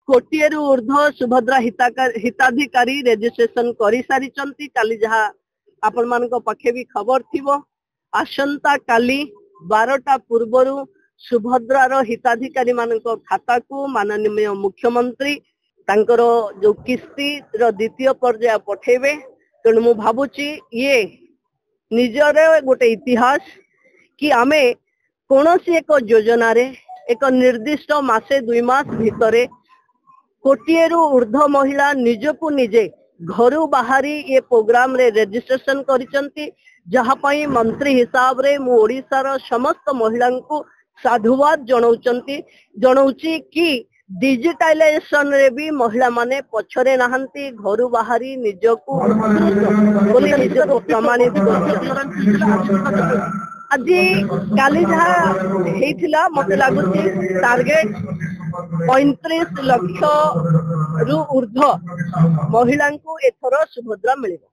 कोटिए रु ऊर्ध्व सुभद्रा हिताधिकारी रेजिस्ट्रेशन करि सारी चंती। काली जहा आपण मान को पखे भी खबर थिबो आसंता काली 12टा पूर्वरु सुभद्रार हिताधिकारी मान को खाता को माननीय मुख्यमंत्री तांकर जो किस्ती रो द्वितीय पर्याय पठेबे। तेणु मु भाबुची ये निजर गोटे इतिहास कि आमे कोनोसी एक योजना रे एक निर्दिष्ट मासे 2 मास भितरे कोटिए रु ऊर्ध्व महिला निजकु निजे घरु बाहरी ये प्रोग्राम रे रजिस्ट्रेशन करिसंती। जहा पई मंत्री हिसाब रे मु ओडिसा समस्त महिला को साधुवाद जनाउची कि डिजिटलाइजेशन रे भी महिला माने पछरे नहंती घरु बाहरी निजकु प्रमाणित आज काली जहा हेथिला मते लागुची टार्गेट 35 लाख रु ऊर्ध्व महिला को एथर सुभद्रा मिलिबो।